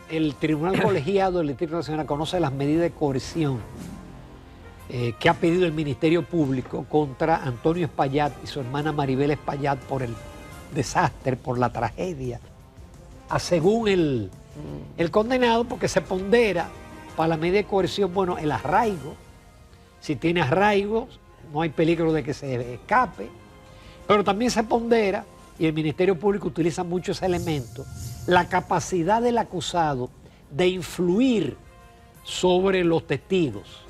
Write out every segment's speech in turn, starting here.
el Tribunal Colegiado del Distrito Nacional conoce las medidas de coerción que ha pedido el Ministerio Público contra Antonio Espaillat y su hermana Maribel Espaillat por el desastre, por la tragedia. Según el condenado, porque se pondera para la medida de coerción, bueno, el arraigo. Si tiene arraigo, no hay peligro de que se escape. Pero también se pondera, y el Ministerio Público utiliza mucho ese elemento, la capacidad del acusado de influir sobre los testigos.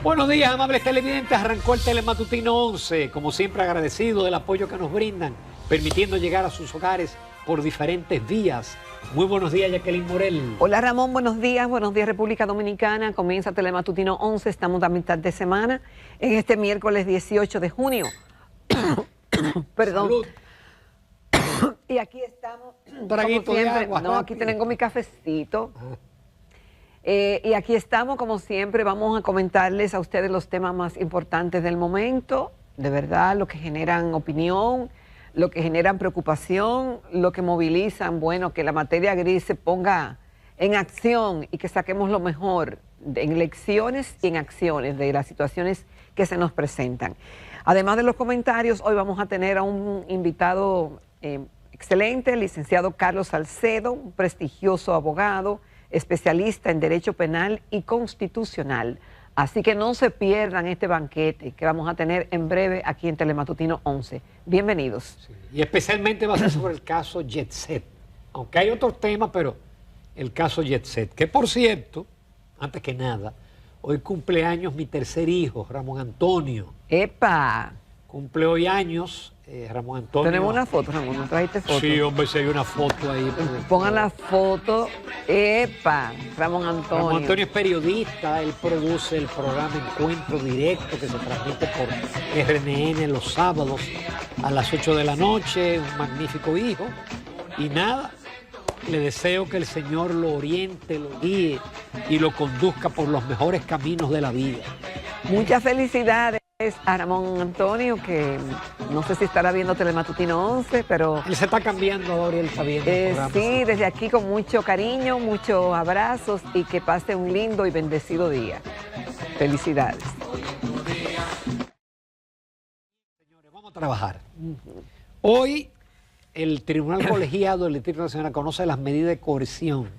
Buenos días, amables televidentes. Arrancó el Telematutino 11, como siempre agradecido del apoyo que nos brindan, permitiendo llegar a sus hogares por diferentes vías. Muy buenos días, Jacqueline Morel. Hola, Ramón, buenos días República Dominicana. Comienza Telematutino 11, estamos a mitad de semana, en este miércoles 18 de junio. Perdón. Salud. Y aquí estamos, Traguito como siempre. de agua, no, aquí tengo mi cafecito. Y aquí estamos, como siempre, vamos a comentarles a ustedes los temas más importantes del momento, de verdad, lo que generan opinión, lo que generan preocupación, lo que movilizan, bueno, que la materia gris se ponga en acción y que saquemos lo mejor en lecciones y en acciones de las situaciones que se nos presentan. Además de los comentarios, hoy vamos a tener a un invitado excelente, el licenciado Carlos Salcedo, un prestigioso abogado, especialista en Derecho Penal y Constitucional. Así que no se pierdan este banquete que vamos a tener en breve aquí en Telematutino 11. Bienvenidos. Sí, y especialmente va a ser sobre el caso Jet Set. Aunque hay otros temas, pero el caso Jet Set. Que por cierto, antes que nada, hoy cumple años mi tercer hijo, Ramón Antonio. ¡Epa! Cumple hoy años, Ramón Antonio. Tenemos una foto, Ramón, ¿no trajiste foto? Sí, hombre, si hay una foto ahí. Pongan la foto. ¡Epa! Ramón Antonio. Ramón Antonio es periodista, él produce el programa Encuentro Directo que se transmite por RNN los sábados a las 8 de la noche, un magnífico hijo. Y nada, le deseo que el Señor lo oriente, lo guíe y lo conduzca por los mejores caminos de la vida. Muchas felicidades a Ramón Antonio, que no sé si estará viendo Telematutino 11, pero Él se está cambiando ahora y él está viendo el programa. sí, desde aquí con mucho cariño, muchos abrazos y que pase un lindo y bendecido día. Felicidades. Señores, vamos a trabajar. Hoy el Tribunal Colegiado del Distrito Nacional conoce las medidas de coerción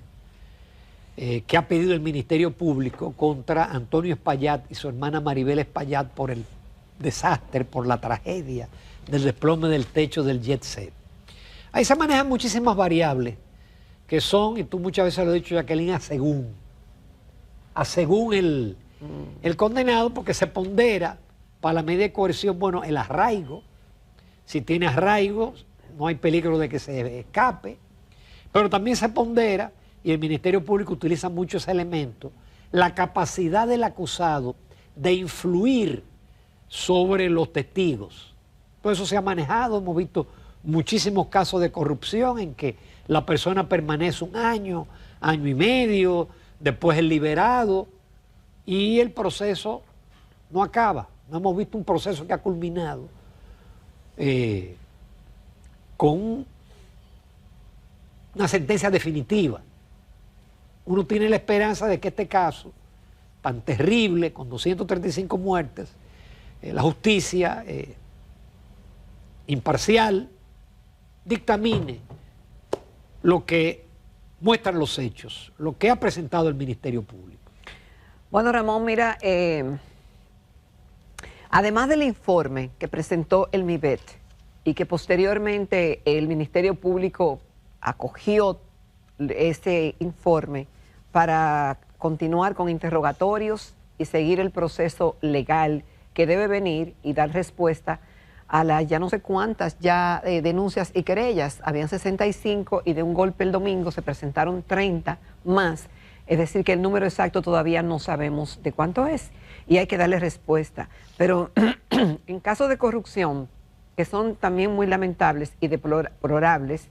que ha pedido el Ministerio Público contra Antonio Espaillat y su hermana Maribel Espaillat por el desastre, por la tragedia del desplome del techo del Jet Set. Ahí se manejan muchísimas variables que son, y tú muchas veces lo has dicho, Jacqueline, a según el condenado, porque se pondera para la medida de coerción, bueno, el arraigo. Si tiene arraigo, no hay peligro de que se escape, pero también se pondera, y el Ministerio Público utiliza mucho ese elemento, la capacidad del acusado de influir sobre los testigos. Todo eso se ha manejado, hemos visto muchísimos casos de corrupción en que la persona permanece un año, año y medio, después es liberado y el proceso no acaba. No hemos visto un proceso que ha culminado con una sentencia definitiva. Uno tiene la esperanza de que este caso, tan terrible, con 235 muertes, la justicia imparcial dictamine lo que muestran los hechos, lo que ha presentado el Ministerio Público. Bueno, Ramón, mira, además del informe que presentó el MIBET y que posteriormente el Ministerio Público acogió ese informe para continuar con interrogatorios y seguir el proceso legal que debe venir y dar respuesta a las ya no sé cuántas denuncias y querellas. Habían 65 y de un golpe el domingo se presentaron 30 más. Es decir, que el número exacto todavía no sabemos de cuánto es y hay que darle respuesta. Pero en caso de corrupción, que son también muy lamentables y deplorables,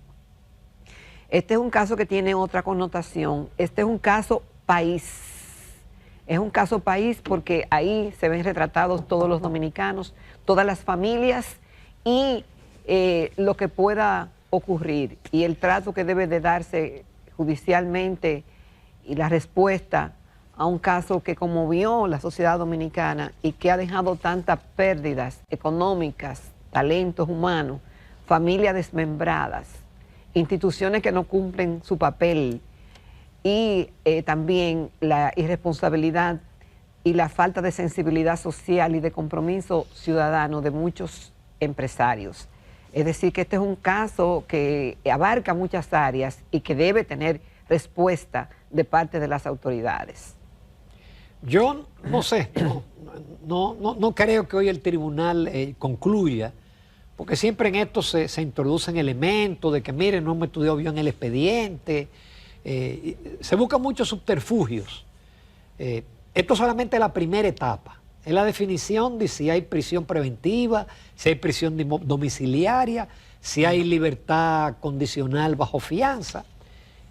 este es un caso que tiene otra connotación. Este es un caso país. Es un caso país porque ahí se ven retratados todos los dominicanos, todas las familias y lo que pueda ocurrir y el trato que debe de darse judicialmente y la respuesta a un caso que conmovió la sociedad dominicana y que ha dejado tantas pérdidas económicas, talentos humanos, familias desmembradas, instituciones que no cumplen su papel y también la irresponsabilidad y la falta de sensibilidad social y de compromiso ciudadano de muchos empresarios. Es decir, que este es un caso que abarca muchas áreas y que debe tener respuesta de parte de las autoridades. Yo no sé, no creo que hoy el tribunal concluya, porque siempre en esto se introducen elementos de que, miren, no me estudió bien el expediente, se buscan muchos subterfugios. Esto solamente es la primera etapa, es la definición de si hay prisión preventiva, si hay prisión domiciliaria, si hay libertad condicional bajo fianza.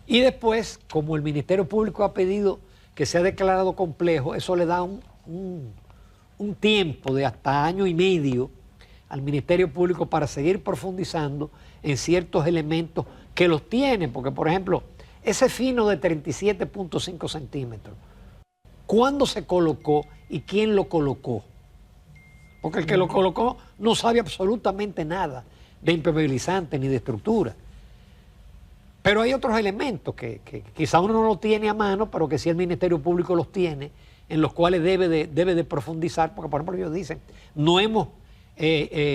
Y después, como el Ministerio Público ha pedido que sea declarado complejo, eso le da un tiempo de hasta año y medio al Ministerio Público para seguir profundizando en ciertos elementos que los tiene, porque por ejemplo, ese fino de 37.5 centímetros, ¿cuándo se colocó y quién lo colocó? Porque el que lo colocó no sabe absolutamente nada de impermeabilizante ni de estructura. Pero hay otros elementos que quizá uno no los tiene a mano, pero que sí el Ministerio Público los tiene, en los cuales debe de profundizar, porque por ejemplo ellos dicen, no hemos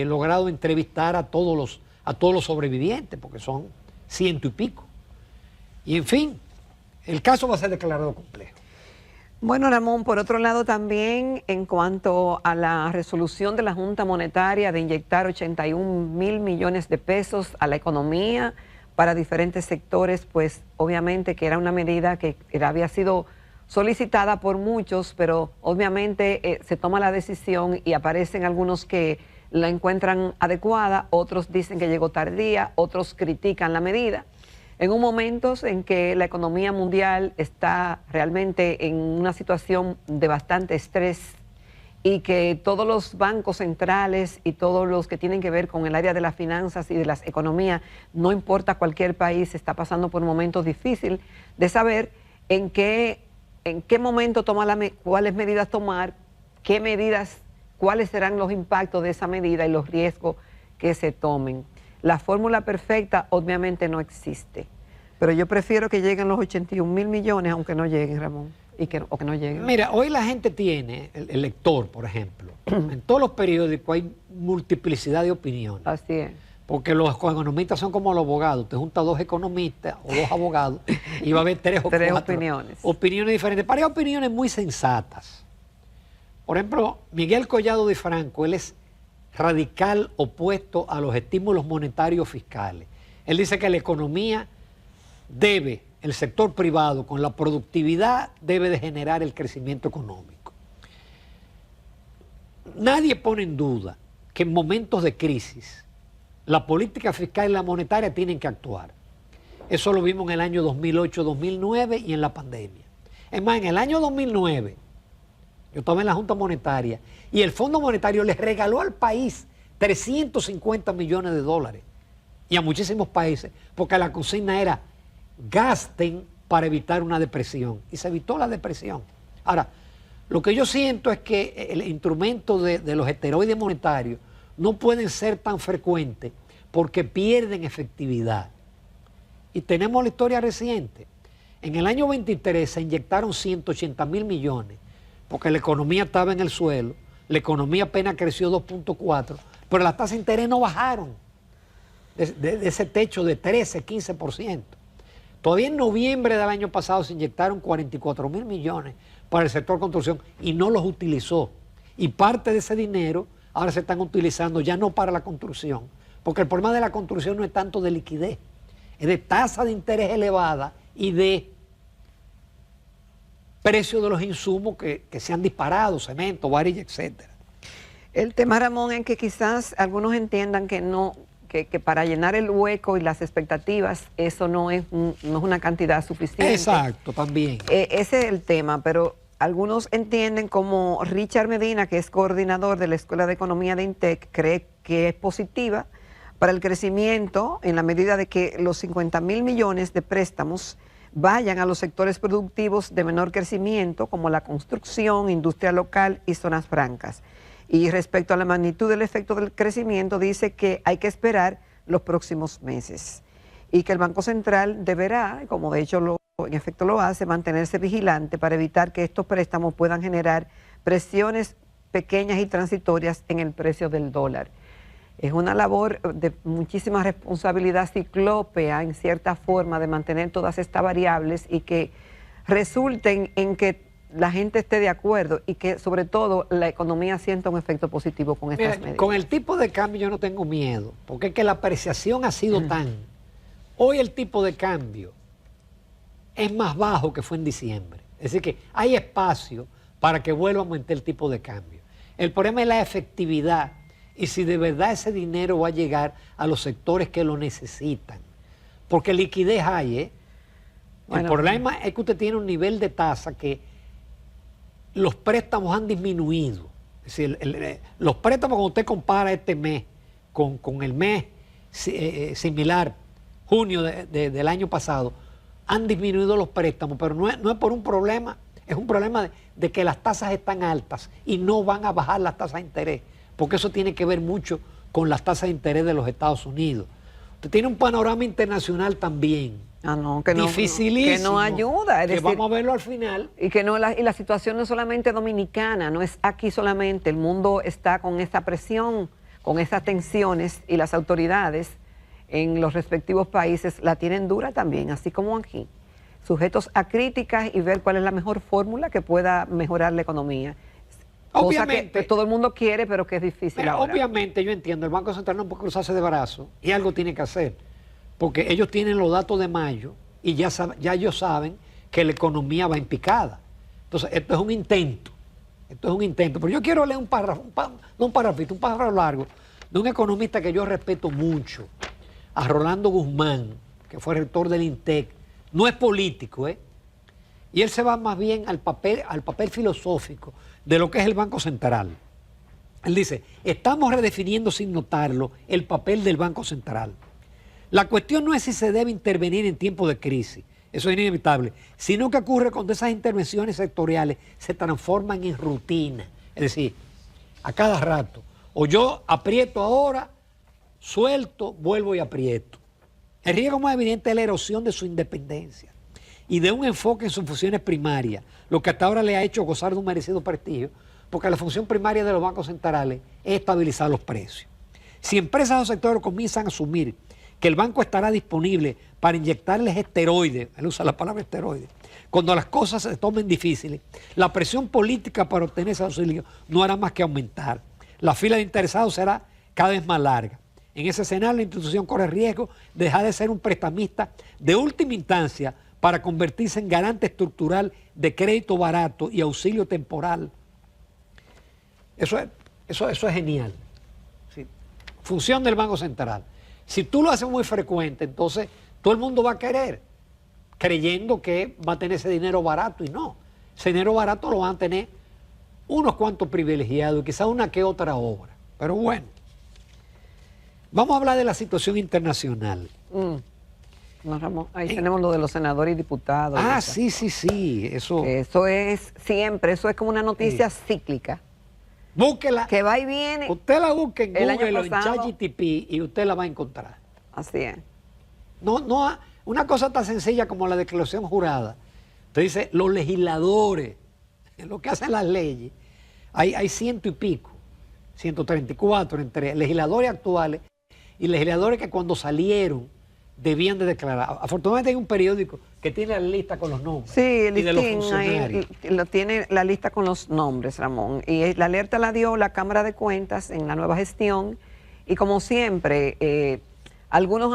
logrado entrevistar a todos los sobrevivientes, porque son 100 y pico. Y en fin, el caso va a ser declarado complejo. Bueno, Ramón, por otro lado también en cuanto a la resolución de la Junta Monetaria de inyectar 81.000 millones de pesos a la economía para diferentes sectores, pues obviamente que era una medida que había sido solicitada por muchos, pero obviamente se toma la decisión y aparecen algunos que la encuentran adecuada, otros dicen que llegó tardía, otros critican la medida. En un momento en que la economía mundial está realmente en una situación de bastante estrés y que todos los bancos centrales y todos los que tienen que ver con el área de las finanzas y de las economías, no importa cualquier país, está pasando por momentos difíciles de saber en qué momento tomar cuáles medidas tomar, qué medidas, cuáles serán los impactos de esa medida y los riesgos que se tomen. La fórmula perfecta obviamente no existe, pero yo prefiero que lleguen los 81.000 millones, aunque no lleguen, Ramón, o que no lleguen. Mira, hoy la gente tiene, el lector, por ejemplo, en todos los periódicos hay multiplicidad de opiniones. Así es. Porque los economistas son como los abogados. Te juntas dos economistas o dos abogados y va a haber tres o cuatro opiniones diferentes. Pero hay opiniones muy sensatas. Por ejemplo, Miguel Collado de Franco, él es radical opuesto a los estímulos monetarios fiscales. Él dice que la economía debe, el sector privado con la productividad debe de generar el crecimiento económico. Nadie pone en duda que en momentos de crisis la política fiscal y la monetaria tienen que actuar. Eso lo vimos en el año 2008-2009 y en la pandemia. Es más, en el año 2009, yo estaba en la Junta Monetaria y el Fondo Monetario les regaló al país 350 millones de dólares y a muchísimos países, porque la consigna era gasten para evitar una depresión, y se evitó la depresión. Ahora, lo que yo siento es que el instrumento de los esteroides monetarios no pueden ser tan frecuentes porque pierden efectividad. Y tenemos la historia reciente. En el año 23 se inyectaron 180.000 millones porque la economía estaba en el suelo, la economía apenas creció 2.4, pero las tasas de interés no bajaron de ese techo de 13, 15%. Todavía en noviembre del año pasado se inyectaron 44.000 millones para el sector construcción y no los utilizó. Y parte de ese dinero ahora se están utilizando ya no para la construcción, porque el problema de la construcción no es tanto de liquidez, es de tasa de interés elevada y de precio de los insumos que se han disparado, cemento, varilla, etcétera. El tema, Ramón, es que quizás algunos entiendan que no, que para llenar el hueco y las expectativas, eso no es una cantidad suficiente. Exacto, también. Ese es el tema, pero algunos entienden, como Richard Medina, que es coordinador de la Escuela de Economía de INTEC, cree que es positiva para el crecimiento en la medida de que los 50.000 millones de préstamos vayan a los sectores productivos de menor crecimiento, como la construcción, industria local y zonas francas. Y respecto a la magnitud del efecto del crecimiento, dice que hay que esperar los próximos meses y que el Banco Central deberá, como de hecho en efecto lo hace, mantenerse vigilante para evitar que estos préstamos puedan generar presiones pequeñas y transitorias en el precio del dólar. Es una labor de muchísima responsabilidad ciclópea, en cierta forma, de mantener todas estas variables y que resulten en que la gente esté de acuerdo y que sobre todo la economía sienta un efecto positivo con estas medidas. Con el tipo de cambio yo no tengo miedo, porque es que la apreciación ha sido tan... Hoy el tipo de cambio es más bajo que fue en diciembre. Es decir que hay espacio para que vuelva a aumentar el tipo de cambio. El problema es la efectividad y si de verdad ese dinero va a llegar a los sectores que lo necesitan. Porque liquidez hay, ¿eh? El problema es que usted tiene un nivel de tasa que los préstamos han disminuido. Es decir, los préstamos, cuando usted compara este mes con el mes similar, junio del año pasado, han disminuido los préstamos, pero no es por un problema, es un problema de que las tasas están altas y no van a bajar las tasas de interés, porque eso tiene que ver mucho con las tasas de interés de los Estados Unidos. Usted tiene un panorama internacional también. Dificilísimo, que no ayuda. Es que decir, vamos a verlo al final. Y que no y la situación no es solamente dominicana, no es aquí solamente. El mundo está con esa presión, con esas tensiones y las autoridades en los respectivos países la tienen dura también, así como aquí. Sujetos a críticas y ver cuál es la mejor fórmula que pueda mejorar la economía. Obviamente, cosa que todo el mundo quiere, pero que es difícil ahora. Obviamente, yo entiendo, el Banco Central no puede cruzarse de brazos y algo tiene que hacer. Porque ellos tienen los datos de mayo y ya ellos saben que la economía va en picada. Entonces, esto es un intento. Pero yo quiero leer un párrafo largo, de un economista que yo respeto mucho, a Rolando Guzmán, que fue rector del INTEC. No es político, ¿eh? Y él se va más bien al papel filosófico de lo que es el Banco Central. Él dice, estamos redefiniendo sin notarlo el papel del Banco Central. La cuestión no es si se debe intervenir en tiempos de crisis, eso es inevitable, sino que ocurre cuando esas intervenciones sectoriales se transforman en rutina. Es decir, a cada rato, o yo aprieto ahora, suelto, vuelvo y aprieto. El riesgo más evidente es la erosión de su independencia y de un enfoque en sus funciones primarias, lo que hasta ahora le ha hecho gozar de un merecido prestigio, porque la función primaria de los bancos centrales es estabilizar los precios. Si empresas o sectores comienzan a asumir que el banco estará disponible para inyectarles esteroides, él usa la palabra esteroides, cuando las cosas se tomen difíciles, la presión política para obtener ese auxilio no hará más que aumentar. La fila de interesados será cada vez más larga. En ese escenario, la institución corre riesgo de dejar de ser un prestamista de última instancia para convertirse en garante estructural de crédito barato y auxilio temporal. Eso es genial. ¿Sí? Función del Banco Central. Si tú lo haces muy frecuente, entonces todo el mundo va a querer, creyendo que va a tener ese dinero barato, y no. Ese dinero barato lo van a tener unos cuantos privilegiados y quizás una que otra obra. Pero bueno, vamos a hablar de la situación internacional. No, Ramón, ahí tenemos lo de los senadores y diputados. Sí. Eso es siempre, eso es como una noticia cíclica. Búsquela. Que va y viene. Usted la busca en Google o en ChatGPT y usted la va a encontrar. Así es. No, una cosa tan sencilla como la declaración jurada. Usted dice, los legisladores, lo que hacen las leyes, hay 100 y pico, 134 entre legisladores actuales y legisladores que cuando salieron debían de declarar. Afortunadamente hay un periódico que tiene la lista con los nombres. Sí, el y de los listín, funcionarios. lo tiene la lista con los nombres, Ramón. Y la alerta la dio la Cámara de Cuentas en la nueva gestión. Y como siempre, algunos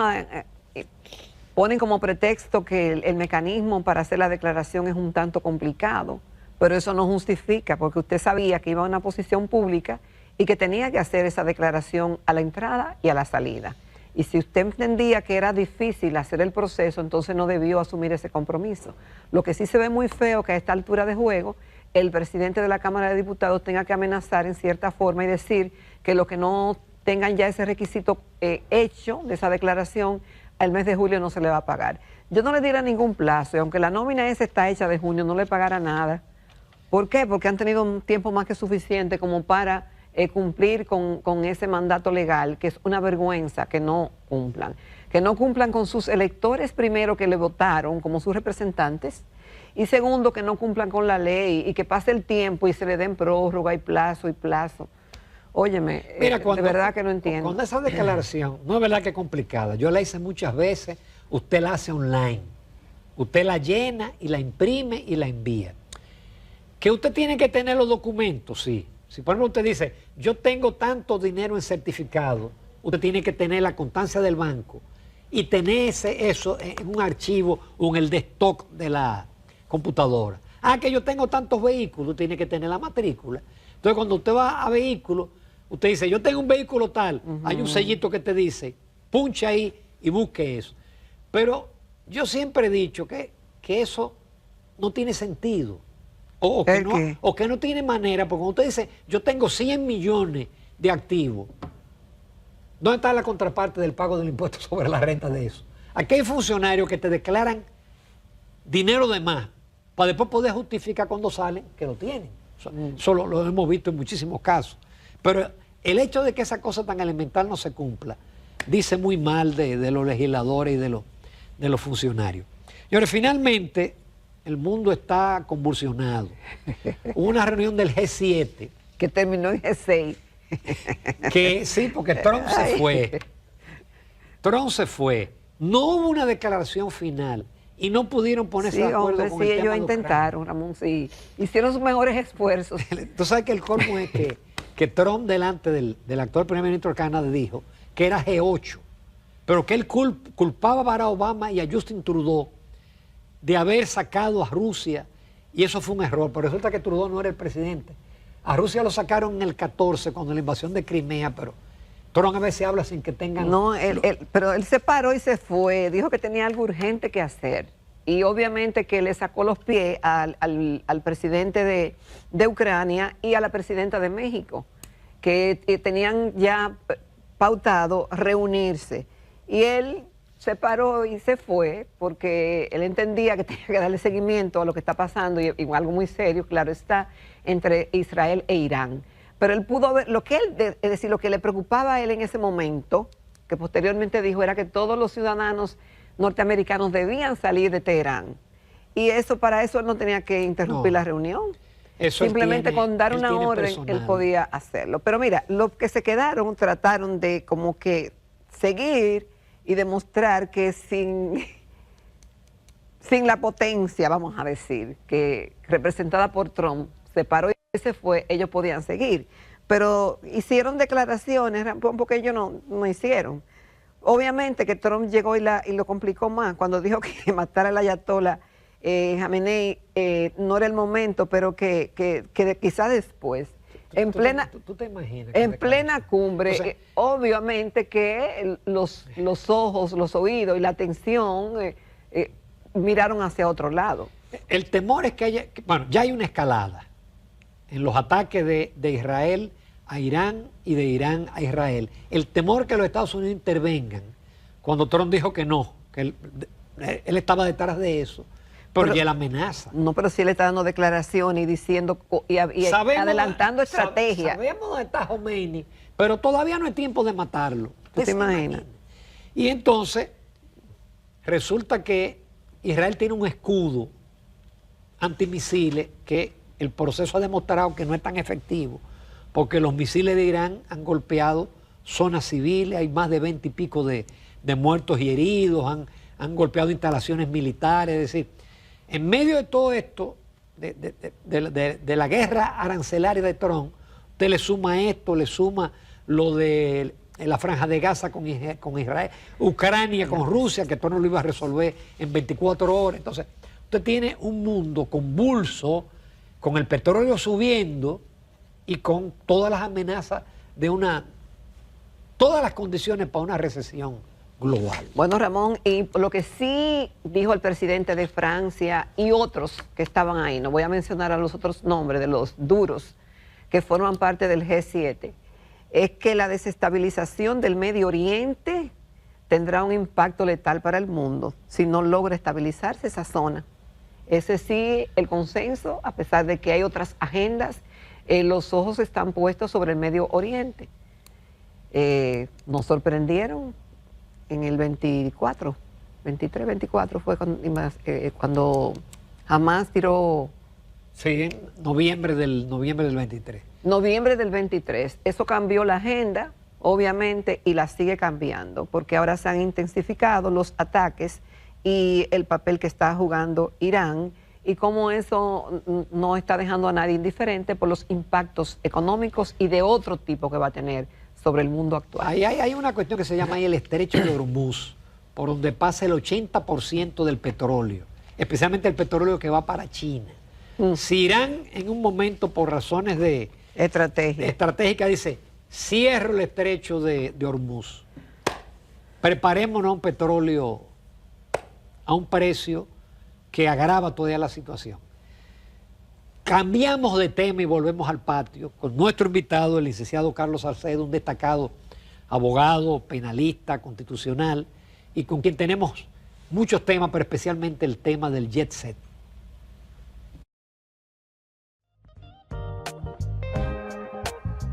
ponen como pretexto que el mecanismo para hacer la declaración es un tanto complicado, pero eso no justifica, porque usted sabía que iba a una posición pública y que tenía que hacer esa declaración a la entrada y a la salida. Y si usted entendía que era difícil hacer el proceso, entonces no debió asumir ese compromiso. Lo que sí se ve muy feo que a esta altura de juego, el presidente de la Cámara de Diputados tenga que amenazar en cierta forma y decir que los que no tengan ya ese requisito hecho de esa declaración el mes de julio no se le va a pagar. Yo no le diera ningún plazo, y aunque la nómina esa está hecha de junio, no le pagara nada. ¿Por qué? Porque han tenido un tiempo más que suficiente como para cumplir con ese mandato legal, que es una vergüenza que no cumplan. Que no cumplan con sus electores, primero, que le votaron como sus representantes, y segundo, que no cumplan con la ley y que pase el tiempo y se le den prórroga y plazo. Óyeme, Mira, de verdad que no entiendo. Cuando esa declaración, no es verdad que es complicada, yo la hice muchas veces, usted la hace online, usted la llena y la imprime y la envía. Que usted tiene que tener los documentos, sí. Si por ejemplo usted dice, yo tengo tanto dinero en certificado, usted tiene que tener la constancia del banco y tener eso en un archivo o en el desktop de la computadora. Que yo tengo tantos vehículos, tiene que tener la matrícula. Entonces cuando usted va a vehículos, usted dice, yo tengo un vehículo tal, hay un sellito que te dice, punche ahí y busque eso. Pero yo siempre he dicho que eso no tiene sentido. O que no tiene manera, porque cuando usted dice, yo tengo 100 millones de activos, ¿dónde está la contraparte del pago del impuesto sobre la renta de eso? Aquí hay funcionarios que te declaran dinero de más, para después poder justificar cuando salen que lo tienen. Eso lo hemos visto en muchísimos casos. Pero el hecho de que esa cosa tan elemental no se cumpla, dice muy mal de los legisladores y de los funcionarios. Y ahora, finalmente, el mundo está convulsionado. Hubo una reunión del G7. Que terminó en G6. Que sí, porque Trump se fue. Trump se fue. No hubo una declaración final y no pudieron ponerse de acuerdo con el tema ellos de intentaron, Ramón, sí. Hicieron sus mejores esfuerzos. Tú sabes que el colmo es que Trump, delante del actual primer ministro de Canadá, dijo que era G8, pero que él culpaba a Barack Obama y a Justin Trudeau de haber sacado a Rusia, y eso fue un error, pero resulta que Trudeau no era el presidente. A Rusia lo sacaron en el 14 cuando la invasión de Crimea, pero Trump a veces habla sin que tengan... No, pero él se paró y se fue, dijo que tenía algo urgente que hacer, y obviamente que le sacó los pies al presidente de Ucrania y a la presidenta de México, que tenían ya pautado reunirse, y él se paró y se fue porque él entendía que tenía que darle seguimiento a lo que está pasando, y algo muy serio, claro está, entre Israel e Irán. Pero él pudo ver, lo que le preocupaba a él en ese momento, que posteriormente dijo, era que todos los ciudadanos norteamericanos debían salir de Teherán. Y para eso él no tenía que interrumpir la reunión. Simplemente con dar una orden, él podía hacerlo. Pero mira, los que se quedaron trataron de como que seguir y demostrar que sin la potencia, vamos a decir, que representada por Trump, se paró y se fue, ellos podían seguir. Pero hicieron declaraciones, porque ellos no hicieron. Obviamente que Trump llegó y lo complicó más, cuando dijo que matar al ayatollah Jamenei no era el momento, pero que quizás después. ¿Tú te imaginas en plena cumbre, o sea, obviamente que los ojos, los oídos y la atención miraron hacia otro lado. El temor es que ya hay una escalada en los ataques de Israel a Irán y de Irán a Israel. El temor que los Estados Unidos intervengan, cuando Trump dijo que no, que él estaba detrás de eso. Pero ya la amenaza. No, pero sí le está dando declaraciones y diciendo y adelantando estrategias. Sabemos dónde está Khomeini, pero todavía no es tiempo de matarlo. ¿Tú te imaginas? Y entonces resulta que Israel tiene un escudo antimisiles que el proceso ha demostrado que no es tan efectivo, porque los misiles de Irán han golpeado zonas civiles, hay más de 20 y pico de muertos y heridos, han golpeado instalaciones militares, es decir, en medio de todo esto, de la guerra arancelaria de Trump, usted le suma esto, le suma lo de la franja de Gaza con Israel, Ucrania con Rusia, que Trump no lo iba a resolver en 24 horas. Entonces, usted tiene un mundo convulso, con el petróleo subiendo y con todas las amenazas todas las condiciones para una recesión global. Bueno, Ramón, y lo que sí dijo el presidente de Francia y otros que estaban ahí, no voy a mencionar a los otros nombres de los duros que forman parte del G7, es que la desestabilización del Medio Oriente tendrá un impacto letal para el mundo si no logra estabilizarse esa zona. Ese sí, el consenso, a pesar de que hay otras agendas, los ojos están puestos sobre el Medio Oriente. Nos sorprendieron en el 23, 24 fue cuando Hamás tiró. Sí, en noviembre del 23. Noviembre del 23. Eso cambió la agenda, obviamente, y la sigue cambiando, porque ahora se han intensificado los ataques y el papel que está jugando Irán, y cómo eso no está dejando a nadie indiferente por los impactos económicos y de otro tipo que va a tener sobre el mundo actual. Hay una cuestión que se llama ahí el estrecho de Hormuz, por donde pasa el 80% del petróleo, especialmente el petróleo que va para China. Si Irán en un momento, por razones de estratégica, dice, cierro el estrecho de Hormuz, preparémonos a un petróleo a un precio que agrava todavía la situación. Cambiamos de tema y volvemos al patio con nuestro invitado, el licenciado Carlos Salcedo, un destacado abogado, penalista, constitucional, y con quien tenemos muchos temas, pero especialmente el tema del jet set.